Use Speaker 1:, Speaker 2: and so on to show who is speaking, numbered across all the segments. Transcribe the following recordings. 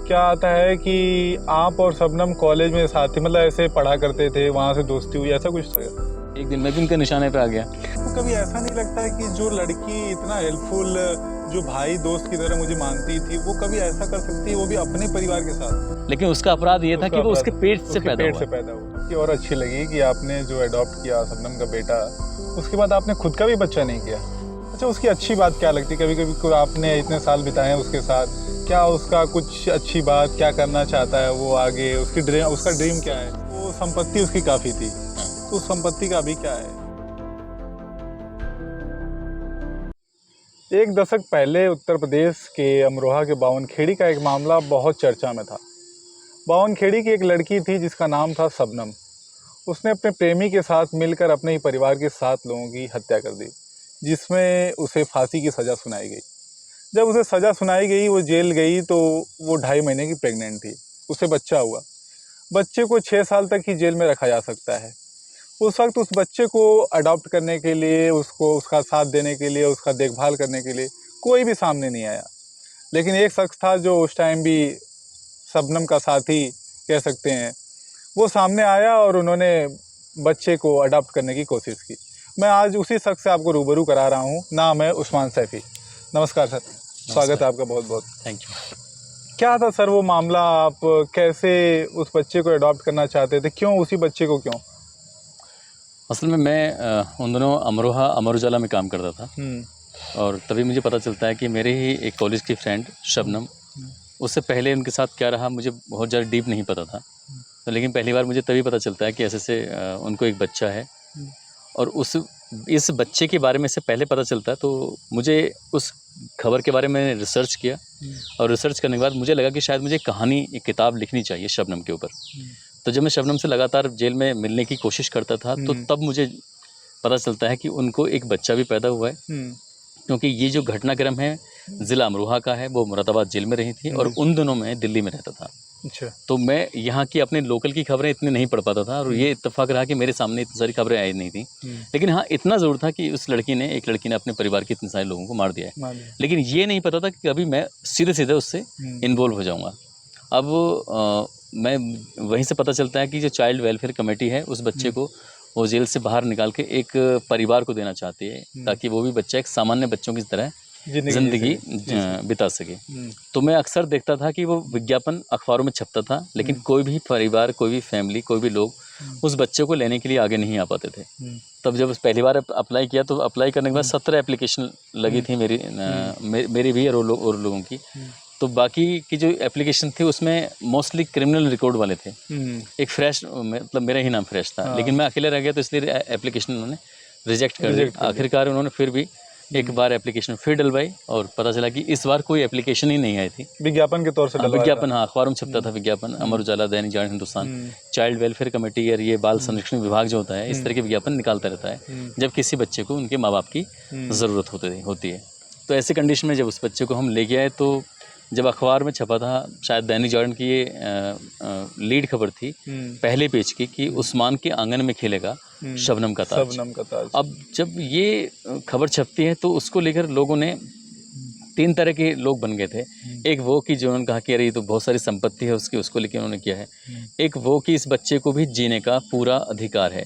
Speaker 1: क्या आता है कि आप और शबनम कॉलेज में साथ ही मतलब ऐसे पढ़ा करते थे, वहाँ से दोस्ती हुई, ऐसा कुछ था?
Speaker 2: एक दिन मैं भी उनके निशाने पे आ गया।
Speaker 1: तो कभी ऐसा नहीं लगता है कि जो लड़की इतना हेल्पफुल, जो भाई दोस्त की तरह मुझे मानती थी, वो कभी ऐसा कर सकती है, वो भी अपने परिवार के साथ?
Speaker 2: लेकिन उसका अपराध ये था कि वो उसके पेट से पैदा
Speaker 1: हुआ। कि और अच्छी लगी कि आपने जो अडॉप्ट किया शबनम का बेटा, उसके बाद आपने खुद का भी बच्चा नहीं किया। अच्छा, उसकी अच्छी बात क्या लगती? कभी कभी को आपने इतने साल बिताए हैं उसके साथ, क्या उसका कुछ अच्छी बात, क्या करना चाहता है वो आगे, उसका ड्रीम क्या है? वो संपत्ति उसकी काफ़ी थी, तो उस संपत्ति का अभी क्या है? एक दशक पहले उत्तर प्रदेश के अमरोहा के बावनखेड़ी का एक मामला बहुत चर्चा में था। बावनखेड़ी की एक लड़की थी जिसका नाम था शबनम। उसने अपने प्रेमी के साथ मिलकर अपने ही परिवार के 7 लोगों की हत्या कर दी, जिसमें उसे फांसी की सज़ा सुनाई गई। जब उसे सज़ा सुनाई गई, वो जेल गई, तो वो 2.5 महीने की प्रेग्नेंट थी। उसे बच्चा हुआ। बच्चे को 6 साल तक ही जेल में रखा जा सकता है। उस वक्त उस बच्चे को अडॉप्ट करने के लिए, उसको उसका साथ देने के लिए, उसका देखभाल करने के लिए कोई भी सामने नहीं आया। लेकिन एक शख्स था जो उस टाइम भी शबनम का साथी कह सकते हैं, वो सामने आया और उन्होंने बच्चे को अडॉप्ट करने की कोशिश की। मैं आज उसी शख्स से आपको रूबरू करा रहा हूँ। नाम है उस्मान सैफी। नमस्कार सर, स्वागत है आपका बहुत बहुत।
Speaker 2: Thank you.
Speaker 1: क्या था सर वो मामला? आप कैसे उस बच्चे को अडॉप्ट करना चाहते थे? क्यों उसी बच्चे को, क्यों?
Speaker 2: असल में मैं उन दिनों अमरोहा अमर उजाला में काम करता था और तभी मुझे पता चलता है कि मेरे ही एक कॉलेज की फ्रेंड शबनम, उससे पहले उनके साथ क्या रहा मुझे बहुत ज़्यादा डीप नहीं पता था। तो लेकिन पहली बार मुझे तभी पता चलता है कि ऐसे उनको एक बच्चा है और इस बच्चे के बारे में से पहले पता चलता है तो मुझे उस खबर के बारे में रिसर्च किया और रिसर्च करने के बाद मुझे लगा कि शायद मुझे कहानी, एक किताब लिखनी चाहिए शबनम के ऊपर। तो जब मैं शबनम से लगातार जेल में मिलने की कोशिश करता था तो तब मुझे पता चलता है कि उनको एक बच्चा भी पैदा हुआ है, क्योंकि ये जो घटनाक्रम है ज़िला अमरोहा का है, वो मुरादाबाद जेल में रही थी और उन दिनों में दिल्ली में रहता था।
Speaker 1: अच्छा।
Speaker 2: तो मैं यहाँ की अपने लोकल की खबरें इतनी नहीं पढ़ पाता था और ये इत्तेफाक रहा कि मेरे सामने इतनी सारी खबरें आई नहीं थी। लेकिन हाँ, इतना ज़रूर था कि एक लड़की ने अपने परिवार के इतने सारे लोगों को मार दिया है। लेकिन ये नहीं पता था कि कभी मैं सीधे उससे इन्वॉल्व हो जाऊँगा। अब मैं वहीं से पता चलता है कि जो चाइल्ड वेलफेयर कमेटी है, उस बच्चे को वो जेल से बाहर निकाल के एक परिवार को देना चाहती है, ताकि वो भी बच्चा एक सामान्य बच्चों की तरह ज़िंदगी बिता सके। तो मैं अक्सर देखता था कि वो विज्ञापन अखबारों में छपता था, लेकिन कोई भी परिवार, कोई भी फैमिली, कोई भी लोग उस बच्चे को लेने के लिए आगे नहीं आ पाते थे। तब जब पहली बार अप्लाई किया तो अप्लाई करने के बाद 17 एप्लीकेशन लगी थी मेरी भी और लोगों की। तो बाकी की जो एप्लीकेशन थी उसमें मोस्टली क्रिमिनल रिकॉर्ड वाले थे। एक फ्रेश, मतलब मेरा ही नाम फ्रेश था। लेकिन मैं अकेले रह गया तो इसलिए एप्लीकेशन उन्होंने रिजेक्ट कर दी। आखिरकार उन्होंने फिर भी एक बार एप्लीकेशन फिर डलवाई और पता चला कि इस बार कोई एप्लीकेशन ही नहीं आई थी।
Speaker 1: विज्ञापन के तौर से डलवाया
Speaker 2: विज्ञापन, हाँ, अखबारों में छपता था विज्ञापन, Amar Ujala, Dainik Jagran, Hindustan. Child welfare committee और ये बाल संरक्षण विभाग जो होता है, इस तरह के विज्ञापन निकालता रहता है जब किसी बच्चे को उनके माँ बाप की ज़रूरत होती है। तो ऐसी कंडीशन में जब उस बच्चे को हम लेके आए तो जब अखबार में छपा था, शायद दैनिक जागरण की ये लीड खबर थी पहले पेज की कि उस्मान के आंगन में खेलेगा शबनम का ताज। अब जब ये खबर छपती है तो उसको लेकर लोगों ने 3 तरह के लोग बन गए थे। एक वो कि जो उन्होंने कहा कि अरे ये तो बहुत सारी संपत्ति है उसकी, उसको लेके उन्होंने किया है। एक वो कि इस बच्चे को भी जीने का पूरा अधिकार है।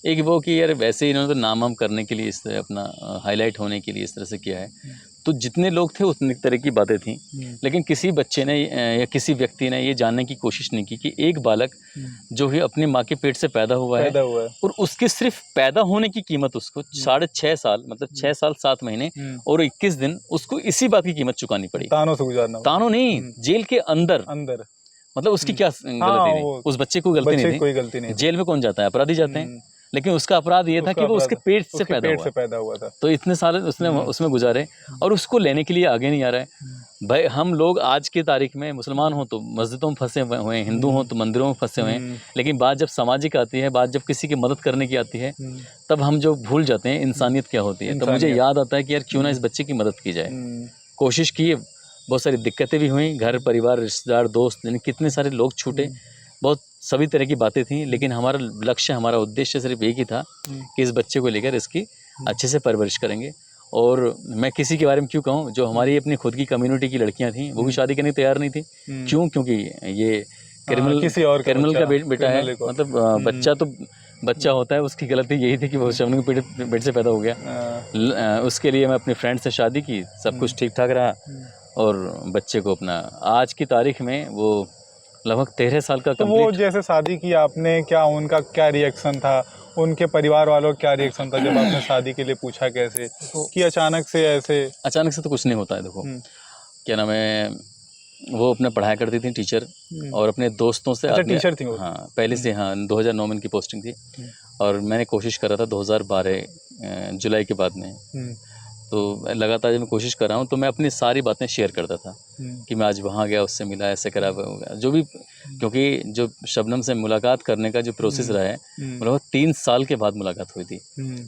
Speaker 2: एक वो कि यार वैसे ही इन्होंने तो नाम करने के लिए, इस तरह अपना हाईलाइट होने के लिए इस तरह से किया है। तो जितने लोग थे उतनी तरह की बातें थी, लेकिन किसी बच्चे ने या किसी व्यक्ति ने ये जानने की कोशिश नहीं की कि एक बालक जो है अपनी माँ के पेट से पैदा हुआ है और उसके सिर्फ पैदा होने की कीमत उसको 6.5 साल, मतलब 6 साल 7 महीने और 21 दिन उसको इसी बात की कीमत चुकानी पड़ी।
Speaker 1: तानों से गुजारना,
Speaker 2: तानों नहीं, जेल के अंदर। मतलब उसकी क्या गलती नहीं, उस बच्चे को गलती नहीं थी, कोई गलती नहीं। जेल में कौन जाता है? अपराधी जाते हैं। लेकिन उसका अपराध ये था कि वो उसके पेट से पैदा हुआ था। तो इतने साल उसने उसमें गुजारे और उसको लेने के लिए आगे नहीं आ रहा है। भाई हम लोग आज की तारीख में मुसलमान हो तो मस्जिदों में फंसे हुए हैं, हिंदू हो तो मंदिरों में फंसे हुए हैं, लेकिन बात जब सामाजिक आती है, बात जब किसी की मदद करने की आती है, तब हम जो भूल जाते हैं इंसानियत क्या होती है। तो मुझे याद आता है कि यार क्यों ना इस बच्चे की मदद की जाए। कोशिश की, बहुत सारी दिक्कतें भी हुई, घर परिवार, रिश्तेदार, दोस्त, यानी कितने सारे लोग छूटे, बहुत सभी तरह की बातें थी, लेकिन हमारा लक्ष्य, हमारा उद्देश्य सिर्फ एक ही था कि इस बच्चे को लेकर इसकी अच्छे से परवरिश करेंगे और मैं किसी के बारे में क्यों कहूँ, जो हमारी अपनी खुद की कम्युनिटी की लड़कियां थी वो भी शादी करने को तैयार नहीं थी। क्यों? क्योंकि ये
Speaker 1: किसी और का
Speaker 2: क्रिमिनल का बेटा है,
Speaker 1: criminal एक और।
Speaker 2: मतलब बच्चा तो बच्चा होता है, उसकी गलती यही थी कि वो शबनम के पेट से पैदा हो गया। उसके लिए मैं अपने फ्रेंड से शादी की, सब कुछ ठीक ठाक रहा और बच्चे को अपना आज की तारीख में वो लगभग 13 साल का
Speaker 1: तो वो
Speaker 2: कंप्लीट।
Speaker 1: जैसे शादी की आपने, क्या उनका क्या रिएक्शन था, उनके परिवार वालों का क्या रिएक्शन था जब आपने शादी के लिए पूछा कैसे, कि अचानक से ऐसे?
Speaker 2: अचानक से तो कुछ नहीं होता है, देखो क्या नाम है, वो अपना पढ़ाया करती थी टीचर, और अपने दोस्तों से
Speaker 1: अच्छा,
Speaker 2: आदमी,
Speaker 1: टीचर थी वो?
Speaker 2: हाँ पहले से, हाँ 2009 में इनकी पोस्टिंग थी। और मैंने कोशिश करा था 2012 जुलाई के बाद में, तो लगातार जब मैं कोशिश कर रहा हूँ तो मैं अपनी सारी बातें शेयर करता था कि मैं आज वहाँ गया, उससे मिला, ऐसे करा, वो हो गया जो भी। क्योंकि जो शबनम से मुलाकात करने का जो प्रोसेस रहा है, मतलब 3 साल के बाद मुलाकात हुई थी।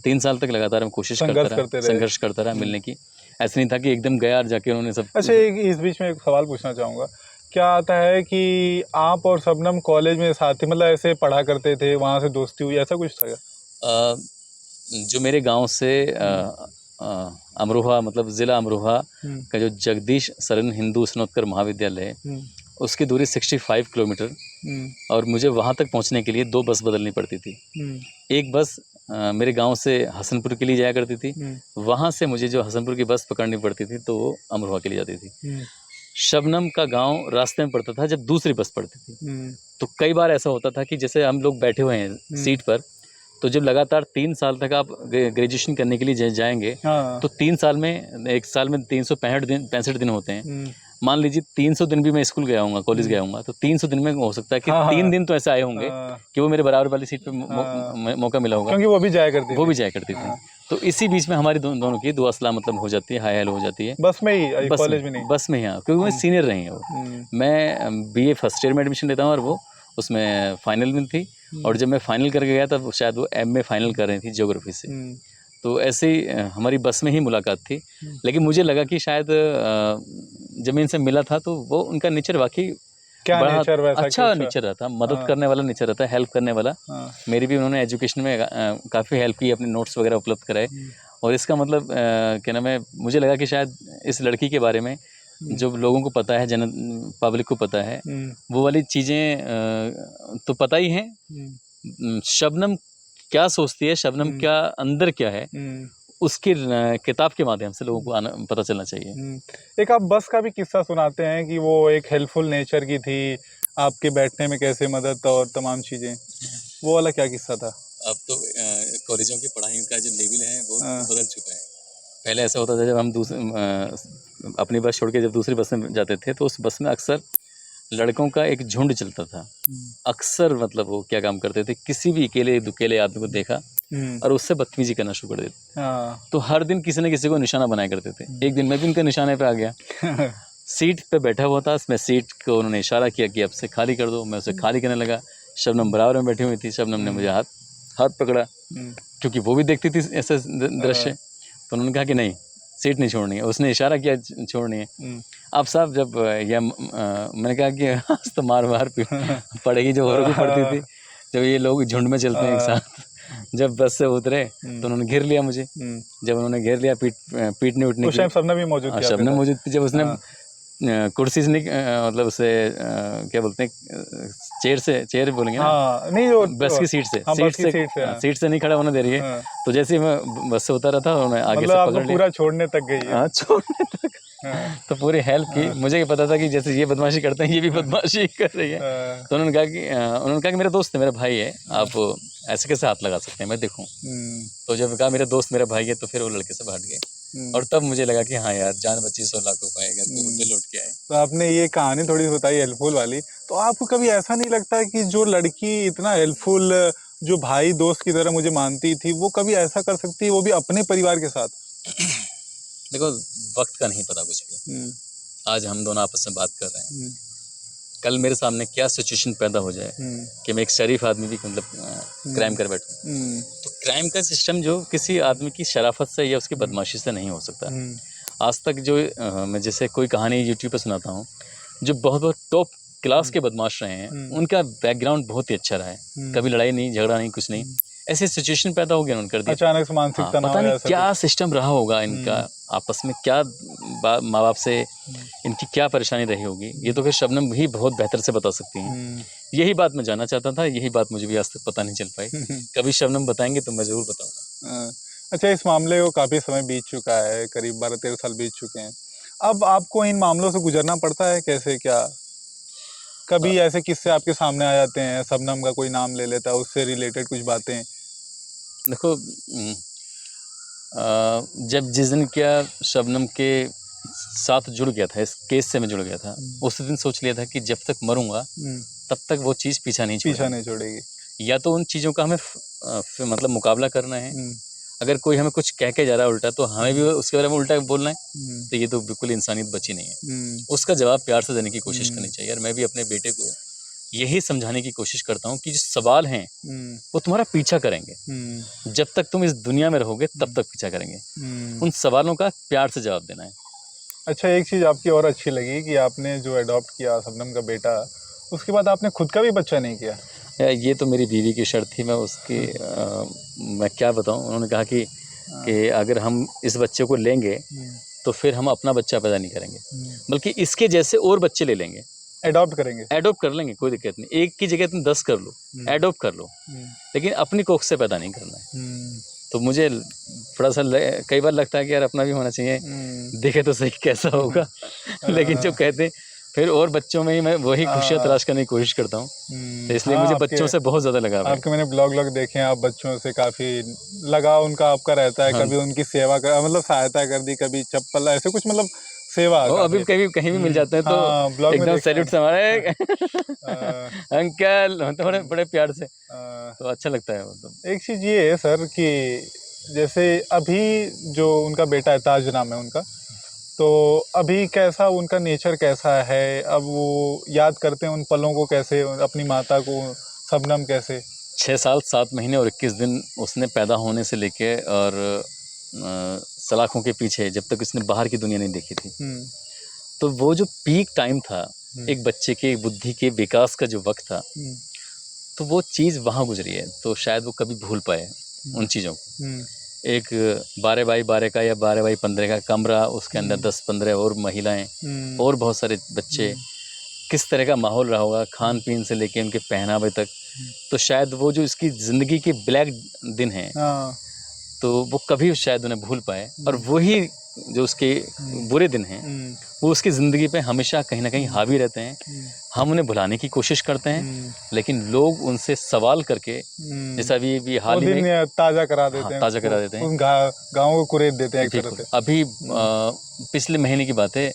Speaker 2: 3 साल तक लगातार मैं कोशिश संघर्ष करता रहा मिलने की। ऐसा नहीं था कि एकदम गया और जाके उन्होंने सब।
Speaker 1: अच्छा, इस बीच में एक सवाल पूछना चाहूँगा। क्या आता है कि आप और शबनम कॉलेज में साथ थे, मतलब ऐसे पढ़ा करते थे, वहाँ से दोस्ती हुई, ऐसा कुछ था क्या?
Speaker 2: जो मेरे गांव से अमरोहा, मतलब ज़िला अमरोहा का जो जगदीश सरन हिंदू स्नातक महाविद्यालय है, उसकी दूरी 65 किलोमीटर, और मुझे वहाँ तक पहुँचने के लिए 2 बस बदलनी पड़ती थी। एक बस मेरे गांव से हसनपुर के लिए जाया करती थी, वहाँ से मुझे जो हसनपुर की बस पकड़नी पड़ती थी तो वो अमरोहा के लिए जाती थी। शबनम का गांव रास्ते में पड़ता था जब दूसरी बस पड़ती थी। तो कई बार ऐसा होता था कि जैसे हम लोग बैठे हुए हैं सीट पर, तो जब लगातार 3 साल तक आप ग्रेजुएशन करने के लिए जाएंगे, तो 3 साल में, एक साल में 65 दिन होते हैं। मान लीजिए 300 दिन भी मैं स्कूल गया हूँगा, कॉलेज गया हूँगा, तो 300 दिन में हो सकता है कि 3 दिन तो ऐसे आए होंगे कि वो मेरे बराबर वाली सीट पे मौका मिला होगा,
Speaker 1: क्योंकि वो भी जाया करती थी।
Speaker 2: तो इसी बीच में हमारी दोनों की दुआ सलाम मतलब हो जाती है, हाय हेलो हो जाती है।
Speaker 1: बस में ही, कॉलेज में नहीं?
Speaker 2: बस में ही, हाँ, क्योंकि वो सीनियर रही हैं वो। मैं बीए फर्स्ट ईयर में एडमिशन लेता हूँ और वो उसमें फाइनल में थी, और जब मैं फाइनल करके गया तब शायद वो एमए फाइनल कर रही थी ज्योग्राफी से। तो ऐसे ही हमारी बस में ही मुलाकात थी। लेकिन मुझे लगा कि शायद जब मैं इनसे मिला था तो वो उनका नेचर वाकई
Speaker 1: क्या
Speaker 2: बड़ा
Speaker 1: नेचर, वैसा
Speaker 2: अच्छा नेचर रहता, मदद करने वाला नेचर रहता है, हेल्प करने वाला। मेरी भी उन्होंने एजुकेशन में काफ़ी हेल्प की, अपने नोट्स वगैरह उपलब्ध कराए। और इसका मतलब क्या नाम है, मुझे लगा कि शायद इस लड़की के बारे में जो लोगों को पता है, पब्लिक को पता है, वो वाली चीज़ें तो पता ही हैं। शबनम क्या सोचती है, शबनम क्या अंदर क्या है, उसकी किताब के माध्यम से लोगों को पता चलना चाहिए।
Speaker 1: एक आप बस का भी किस्सा सुनाते हैं कि वो एक हेल्पफुल नेचर की थी, आपके बैठने में कैसे मदद और तमाम चीज़ें, वो वाला क्या किस्सा था?
Speaker 2: अब तो कॉलेजों की पढ़ाई का जो लेवल है वो बदल चुका है। पहले ऐसा होता था, जब हम अपनी बस छोड़ के जब दूसरी बस में जाते थे तो उस बस में अक्सर लड़कों का एक झुंड चलता था। अक्सर मतलब वो क्या काम करते थे, किसी भी अकेले आदमी को देखा और उससे बदतमीजी करना शुरू कर देते। तो हर दिन किसी न किसी को निशाना बनाया करते थे। एक दिन मैं भी उनके निशाने पे आ गया। सीट पे बैठा हुआ था, मैं सीट को उन्होंने इशारा किया कि अब से खाली कर दो, मैं उसे खाली करने लगा। शबनम बराबर में बैठी हुई थी, शबनम ने मुझे हाथ पकड़ा, क्योंकि वो भी देखती थी ऐसे दृश्य। तो उन्होंने कहा कि नहीं, सीट नहीं छोड़नी है, उसने इशारा किया छोड़नी है। अब साहब जब मैंने कहा कि आज तो मार पड़ेगी जो औरों को पड़ती थी, जब ये लोग झुंड में चलते हैं एक साथ। जब बस से उतरे तो उन्होंने घेर लिया मुझे। जब उन्होंने घेर लिया, पीटने उठने
Speaker 1: उस टाइम शबनम भी मौजूद थी?
Speaker 2: शबनम मौजूद थी। जब उसने कुर्सी से नहीं, मतलब उसे क्या बोलते हैं, चेयर बोलेंगे ना,
Speaker 1: नहीं, वो
Speaker 2: बस की सीट से नहीं खड़ा होने दे रही है। तो जैसे ही मैं बस से उतरा था, उन्होंने आगे से पकड़ लिया,
Speaker 1: पूरा छोड़ने तक गई है?
Speaker 2: छोड़ने तक। तो पूरी हेल्प की। मुझे ये पता था कि जैसे ये बदमाशी करते हैं, ये भी बदमाशी कर रही है। तो उन्होंने कहा कि मेरा दोस्त है, मेरा भाई है, आप ऐसे कैसे हाथ लगा सकते हैं, मैं देखूं। तो जब कहा मेरा दोस्त मेरा भाई है, तो फिर वो लड़के से हट गए। और तब मुझे लगा कि हाँ यार, जान बची 100 लाख को पाएगा, तो दिल उठ के आए।
Speaker 1: तो आपने ये कहानी थोड़ी बताई हेल्पफुल वाली, तो आपको कभी ऐसा नहीं लगता कि जो लड़की इतना हेल्पफुल, जो भाई दोस्त की तरह मुझे मानती थी, वो कभी ऐसा कर सकती है, वो भी अपने परिवार के साथ?
Speaker 2: देखो, वक्त का नहीं पता कुछ भी। आज हम दोनों आपस में बात कर रहे हैं, कल मेरे सामने क्या सिचुएशन पैदा हो जाए कि मैं एक शरीफ आदमी भी मतलब क्राइम कर बैठूं। तो क्राइम का सिस्टम जो किसी आदमी की शराफत से या उसकी बदमाशी से नहीं हो सकता। आज तक जो मैं जैसे कोई कहानी यूट्यूब पर सुनाता हूँ, जो बहुत टॉप क्लास के बदमाश रहे हैं, उनका बैकग्राउंड बहुत ही अच्छा रहा है। कभी लड़ाई नहीं, झगड़ा नहीं, कुछ नहीं। ऐसी सिचुएशन पैदा हो गया उन्होंने कर दिया।
Speaker 1: अचानक से मानसिक
Speaker 2: हाँ,
Speaker 1: तनाव
Speaker 2: पता
Speaker 1: या
Speaker 2: नहीं
Speaker 1: ऐसा
Speaker 2: क्या सिस्टम रहा होगा इनका, आपस में क्या माँ बाप से इनकी क्या परेशानी रही होगी, ये तो फिर शबनम भी बहुत बेहतर से बता सकती हैं। यही बात मैं जानना चाहता था, यही बात मुझे भी आज तक पता नहीं चल पाई। कभी शबनम बताएंगे तो मैं ज़रूर बताऊँगा।
Speaker 1: अच्छा, इस मामले को काफ़ी समय बीत चुका है, करीब 12-13 साल बीत चुके हैं। अब आपको इन मामलों से गुजरना पड़ता है, कैसे क्या? कभी ऐसे किस्से आपके सामने आ जाते हैं, शबनम का कोई नाम ले लेता है, उससे रिलेटेड कुछ बातें?
Speaker 2: देखो जब जिस दिन क्या शबनम के साथ जुड़ गया था, इस केस से मैं जुड़ गया था, उस दिन सोच लिया था कि जब तक मरूंगा तब तक वो चीज़ पीछा नहीं
Speaker 1: छोड़ेगी।
Speaker 2: या तो उन चीज़ों का हमें मतलब मुकाबला करना है। अगर कोई हमें कुछ कह के जा रहा है उल्टा, तो हमें भी उसके बारे में उल्टा बोलना है, तो ये तो बिल्कुल इंसानियत बची नहीं है। उसका जवाब प्यार से देने की कोशिश करनी चाहिए। और मैं भी अपने बेटे को यही समझाने की कोशिश करता हूँ कि जो सवाल हैं वो तुम्हारा पीछा करेंगे। जब तक तुम इस दुनिया में रहोगे तब तक पीछा करेंगे। उन सवालों का प्यार से जवाब देना है।
Speaker 1: अच्छा, एक चीज़ आपकी और अच्छी लगी कि आपने जो अडॉप्ट किया शबनम का बेटा, उसके बाद आपने खुद का भी बच्चा नहीं किया।
Speaker 2: ये तो मेरी बीवी की शर्त थी। मैं उसकी मैं क्या बताऊँ, उन्होंने कहा कि अगर हम इस बच्चे को लेंगे तो फिर हम अपना बच्चा पैदा नहीं करेंगे, बल्कि इसके जैसे और बच्चे ले लेंगे,
Speaker 1: एडॉप्ट करेंगे।
Speaker 2: एडॉप्ट कर लेंगे, कोई दिक्कत नहीं। एक की जगह तुम 10 कर लो, एडॉप्ट कर लो, लेकिन अपनी कोख से पैदा नहीं करना है। तो मुझे थोड़ा सा कई बार लगता है कि यार अपना भी होना चाहिए, देखे तो सही कैसा होगा। लेकिन जो कहते हैं फिर और बच्चों में ही मैं वही खुशियाँ तलाश करने की कोशिश करता हूँ। तो इसलिए मुझे बच्चों से बहुत ज़्यादा लगाव है।
Speaker 1: आपके मैंने ब्लॉग देखे हैं, आप बच्चों से काफ़ी लगाव उनका आपका रहता है। कभी उनकी सेवा कर, मतलब सहायता कर दी, कभी चप्पल ऐसे कुछ, मतलब सेवा।
Speaker 2: अभी कहीं भी मिल जाते हैं तो एकदम सैल्यूट से हमारे अंकल बड़े बड़े प्यार से, तो अच्छा लगता है। मतलब
Speaker 1: एक चीज़ ये है सर कि जैसे अभी जो उनका बेटा है, ताज नाम है उनका, तो अभी कैसा उनका नेचर कैसा है? अब वो याद करते हैं उन पलों को कैसे, अपनी माता को, शबनम कैसे?
Speaker 2: 6 साल 7 महीने और 21 दिन उसने पैदा होने से लेके और सलाखों के पीछे जब तक उसने बाहर की दुनिया नहीं देखी थी, तो वो जो पीक टाइम था एक बच्चे के बुद्धि के विकास का जो वक्त था, तो वो चीज़ वहाँ गुजरी है। तो शायद वो कभी भूल पाए उन चीज़ों को। एक 12 बाई 12 का या 12 बाई 15 का कमरा, उसके अंदर 10-15 और महिलाएं और बहुत सारे बच्चे, किस तरह का माहौल रहा होगा, खान पीन से लेके उनके पहनावे तक। तो शायद वो जो इसकी ज़िंदगी के ब्लैक दिन हैं, तो वो कभी शायद उन्हें भूल पाए। और वही जो उसके बुरे दिन हैं वो उसकी ज़िंदगी पे हमेशा कहीं ना कहीं हावी रहते हैं। हम उन्हें भुलाने की कोशिश करते हैं, लेकिन लोग उनसे सवाल करके, जैसा अभी हाल ही में
Speaker 1: ताज़ा करा देते हैं,
Speaker 2: ताज़ा करा देते हैं,
Speaker 1: गाँव को कुरेद देते हैं एक तरह से।
Speaker 2: अभी पिछले महीने की बात है,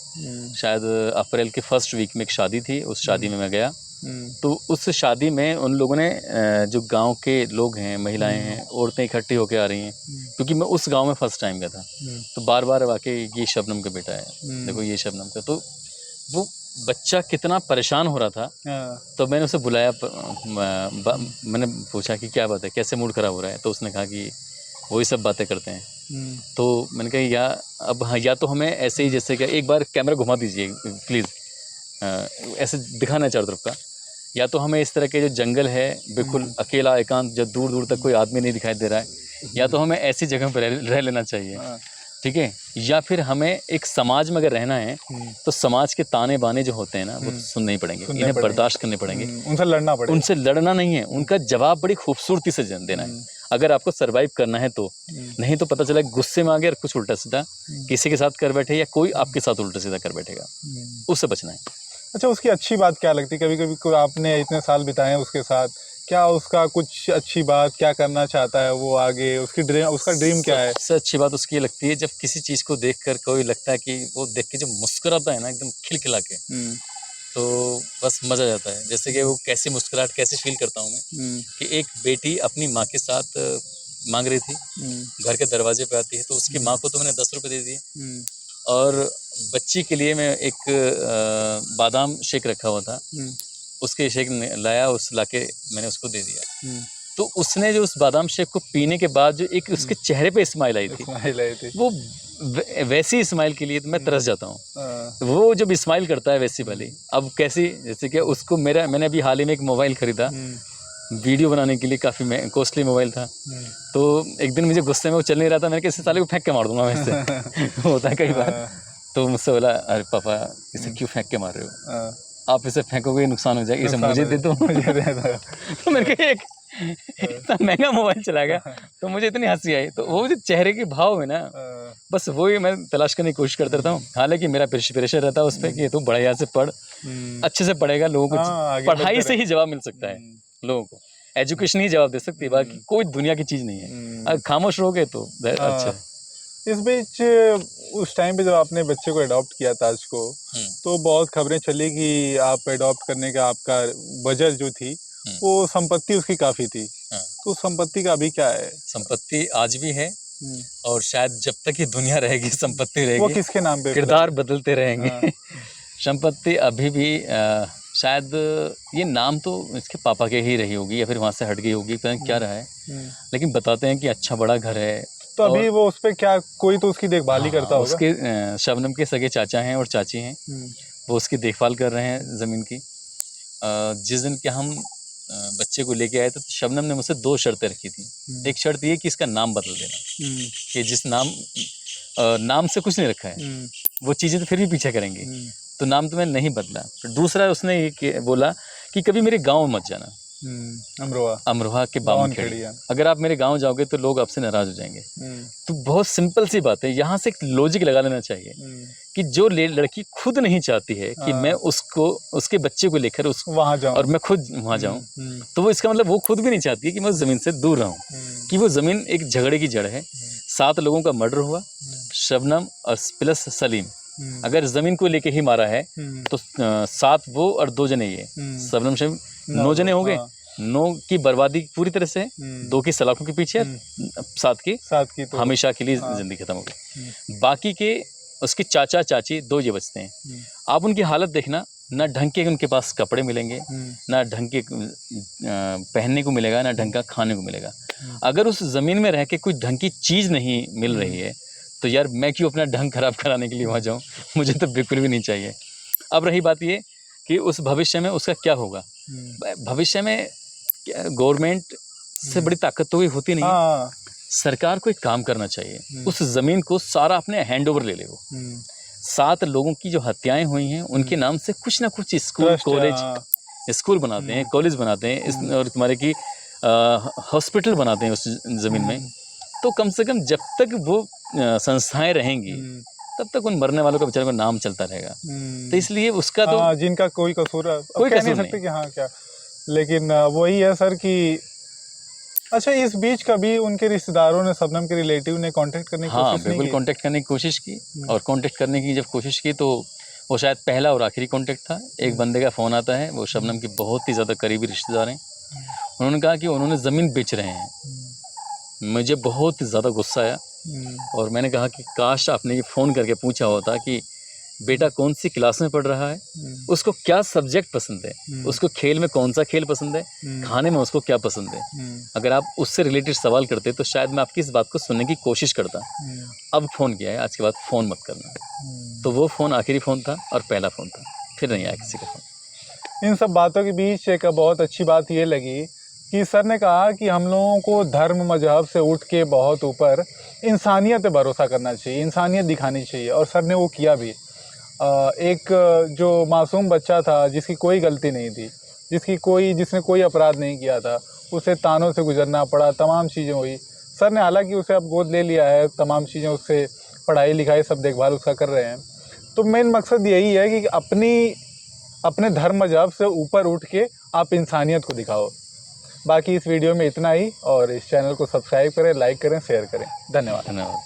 Speaker 2: शायद अप्रैल के फर्स्ट वीक में एक शादी थी, उस शादी में मैं गया। तो उस शादी में उन लोगों ने जो गांव के लोग हैं, महिलाएं हैं, औरतें इकट्ठी होकर आ रही हैं, क्योंकि मैं उस गांव में फर्स्ट टाइम गया था। तो बार बार वाकई ये शबनम का बेटा है, देखो ये शबनम का। तो वो बच्चा कितना परेशान हो रहा था, तो मैंने उसे बुलाया, मैंने पूछा कि क्या बात है, कैसे मूड खराब हो रहा है। तो उसने कहा कि वही सब बातें करते हैं। तो मैंने कहा अब हाँ, या तो हमें ऐसे ही, जैसे कि एक बार कैमरा घुमा दीजिए प्लीज़, ऐसे दिखाना है चारों तरफ का। या तो हमें इस तरह के जो जंगल है बिल्कुल अकेला एकांत, जब दूर दूर तक कोई आदमी नहीं दिखाई दे रहा है, या तो हमें ऐसी जगह पर रह लेना चाहिए, ठीक है। या फिर हमें एक समाज में अगर रहना है तो समाज के ताने बाने जो होते हैं ना, वो सुनने ही पड़ेंगे, इन्हें बर्दाश्त करने पड़ेंगे,
Speaker 1: उनसे लड़ना पड़ेगा।
Speaker 2: उनसे लड़ना नहीं है, उनका जवाब बड़ी खूबसूरती से देना है अगर आपको सरवाइव करना है तो। नहीं तो पता चला गुस्से में आ गया और कुछ उल्टा सीधा किसी के साथ कर बैठे, या कोई आपके साथ उल्टा सीधा कर बैठेगा, उससे बचना है।
Speaker 1: अच्छा, उसकी अच्छी बात क्या लगती? कभी कभी कोई आपने इतने साल बिताए हैं उसके साथ, क्या उसका कुछ अच्छी बात, क्या करना चाहता है वो आगे, उसकी उसका ड्रीम क्या है?
Speaker 2: सबसे अच्छी बात उसकी ये लगती है, जब किसी चीज़ को देखकर कोई लगता है कि वो देख के जो मुस्कुराता है ना एकदम खिलखिला के, तो बस मज़ा आ जाता है। जैसे कि वो कैसी मुस्कुराहट कैसे फील करता हूँ मैं, कि एक बेटी अपनी माँ के साथ मांग रही थी, घर के दरवाजे पे आती है, तो उसकी माँ को तो मैंने 10 रुपये दे दिए, और बच्ची के लिए मैं एक बादाम शेक रखा हुआ था, उसके शेक लाया, उस लाके मैंने उसको दे दिया। तो उसने जो उस बादाम शेक को पीने के बाद जो एक उसके चेहरे पे स्माइल आई थी, वो वैसी स्माइल के लिए तो मैं तरस जाता हूँ। वो जब स्माइल करता है वैसी वाली, अब कैसी, जैसे कि उसको मैंने अभी हाल ही में एक मोबाइल खरीदा, वीडियो बनाने के लिए काफ़ी कॉस्टली मोबाइल था। तो एक दिन मुझे गुस्से में वो चल नहीं रहा था, मैंने किसी साले को फेंक के मार दूंगा मैं इससे होता है कई बार। तो मुझसे बोला, अरे पापा इसे क्यों फेंक के मार रहे हो, आप इसे फेंकोगे नुकसान हो जाएगा, इसे मुझे दे दो। तो मैंने कहा एक इतना महंगा मोबाइल चला गया, तो मुझे इतनी हंसी आई। तो वो जो चेहरे के भाव में ना, बस वही मैं तलाश करने की कोशिश करता रहता हूँ। हालांकि मेरा प्रेशर रहता है उस पर कि तू बड़ा यहाँ से पढ़, अच्छे से पढ़ेगा, लोगों को पढ़ाई से ही जवाब मिल सकता है, लोगों को एजुकेशन ही जवाब दे सकती है, बाकी कोई दुनिया की चीज़ नहीं है। अगर खामोश रहोगे तो अच्छा।
Speaker 1: इस बीच उस टाइम पे जब आपने बच्चे को अडॉप्ट किया ताज को, तो बहुत खबरें चली कि आप अडॉप्ट करने का आपका वजह जो थी वो संपत्ति उसकी काफ़ी थी। तो संपत्ति का अभी क्या है?
Speaker 2: संपत्ति आज भी है, और शायद जब तक ये दुनिया रहेगी संपत्ति रहेगी।
Speaker 1: वो किसके नाम पे?
Speaker 2: किरदार बदलते रहेंगे। संपत्ति अभी भी शायद ये नाम तो इसके पापा के ही रही होगी, या फिर वहाँ से हट गई होगी, पता नहीं क्या रहा है, लेकिन बताते हैं कि अच्छा बड़ा घर है।
Speaker 1: तो अभी वो उस पर क्या, कोई तो उसकी देखभाल ही करता होगा?
Speaker 2: उसके शबनम के सगे चाचा हैं और चाची हैं, वो उसकी देखभाल कर रहे हैं ज़मीन की। जिस दिन के हम बच्चे को लेके आए थे, तो शबनम ने मुझसे 2 शर्तें रखी थी। एक शर्त ये कि इसका नाम बदल देना, कि जिस नाम से कुछ नहीं रखा है, वो चीज़ें तो फिर भी पीछे करेंगी, तो नाम तो मैंने नहीं बदला। फिर दूसरा उसने ये बोला कि कभी मेरे गाँव मत जाना, अमरोहा के बावन खेड़ी। अगर आप मेरे गांव जाओगे तो लोग आपसे नाराज हो जाएंगे। तो बहुत सिंपल सी बात है, यहाँ से एक लॉजिक लगा लेना चाहिए कि जो लड़की खुद नहीं चाहती है कि मैं उसको, उसके बच्चे को लेकर वहाँ जाऊँ और मैं खुद वहाँ जाऊँ, तो वो इसका मतलब वो खुद भी नहीं चाहती है कि मैं उस ज़मीन से दूर रहूँ, कि वो ज़मीन एक झगड़े की जड़ है। 7 लोगों का मर्डर हुआ, शबनम और प्लस सलीम। अगर ज़मीन को लेके ही मारा है तो 7 वो और 2 जने ये, शबनम शबीम 9 जने हो गए। 9 की बर्बादी पूरी तरह से, 2 की सलाखों के पीछे, 7 की तो हमेशा के लिए जिंदगी खत्म हो गई। बाकी के उसके चाचा चाची 2 ये बचते हैं। आप उनकी हालत देखना, ना ढंग के उनके पास कपड़े मिलेंगे, ना ढंग के पहनने को मिलेगा, ना ढंग का खाने को मिलेगा। अगर उस ज़मीन में रह के कुछ ढंग की चीज़ नहीं मिल रही है, तो यार मैं क्यों अपना ढंग खराब कराने के लिए वहाँ जाऊँ? मुझे तो बिल्कुल भी नहीं चाहिए। अब रही बात ये कि उस भविष्य में उसका क्या होगा, भविष्य में गवर्नमेंट से बड़ी ताकत तो होती नहीं है। सरकार को एक काम करना चाहिए, उस ज़मीन को सारा अपने हैंड ओवर ले ले। वो 7 लोगों की जो हत्याएं हुई हैं उनके नाम से कुछ ना कुछ स्कूल, कॉलेज, स्कूल बनाते हैं, कॉलेज बनाते हैं, और तुम्हारे की हॉस्पिटल बनाते हैं उस ज़मीन में। तो कम से कम जब तक वो संस्थाएं रहेंगी तब तक उन मरने वालों का बेचारे को नाम चलता रहेगा। तो इसलिए उसका तो
Speaker 1: जिनका कोई कसूर, कोई कह नहीं सकते कि हाँ क्या, लेकिन वही है सर कि अच्छा, इस बीच कभी उनके रिश्तेदारों ने, शबनम के रिलेटिव ने कांटेक्ट करने की कोशिश नहीं की?
Speaker 2: बिल्कुल कांटेक्ट करने की कोशिश की, और कांटेक्ट करने की जब कोशिश की तो वो शायद पहला और आखिरी कांटेक्ट था। एक बंदे का फ़ोन आता है, वो शबनम के बहुत ही ज़्यादा करीबी रिश्तेदार हैं। उन्होंने कहा कि उन्होंने ज़मीन बेच रहे हैं। मुझे बहुत ज़्यादा गुस्सा आया, और मैंने कहा कि काश आपने ये फ़ोन करके पूछा होता कि बेटा कौन सी क्लास में पढ़ रहा है, उसको क्या सब्जेक्ट पसंद है, उसको खेल में कौन सा खेल पसंद है, खाने में उसको क्या पसंद है। अगर आप उससे रिलेटेड सवाल करते तो शायद मैं आपकी इस बात को सुनने की कोशिश करता। अब फ़ोन किया है, आज के बाद फ़ोन मत करना। तो वो फ़ोन आखिरी फ़ोन था और पहला फ़ोन था, फिर नहीं आया किसी का फ़ोन।
Speaker 1: इन सब बातों के बीच एक बहुत अच्छी बात ये लगी कि सर ने कहा कि हम लोगों को धर्म मजहब से उठ के बहुत ऊपर इंसानियत पे भरोसा करना चाहिए, इंसानियत दिखानी चाहिए, और सर ने वो किया भी। एक जो मासूम बच्चा था जिसकी कोई गलती नहीं थी, जिसने कोई अपराध नहीं किया था, उसे तानों से गुजरना पड़ा, तमाम चीज़ें हुई। सर ने हालांकि उसे अब गोद ले लिया है, तमाम चीज़ें उससे, पढ़ाई लिखाई सब देखभाल उसका कर रहे हैं। तो मेन मकसद यही है कि अपने धर्म मजहब से ऊपर उठ के आप इंसानियत को दिखाओ। बाकी इस वीडियो में इतना ही, और इस चैनल को सब्सक्राइब करें, लाइक करें, शेयर करें। धन्यवाद।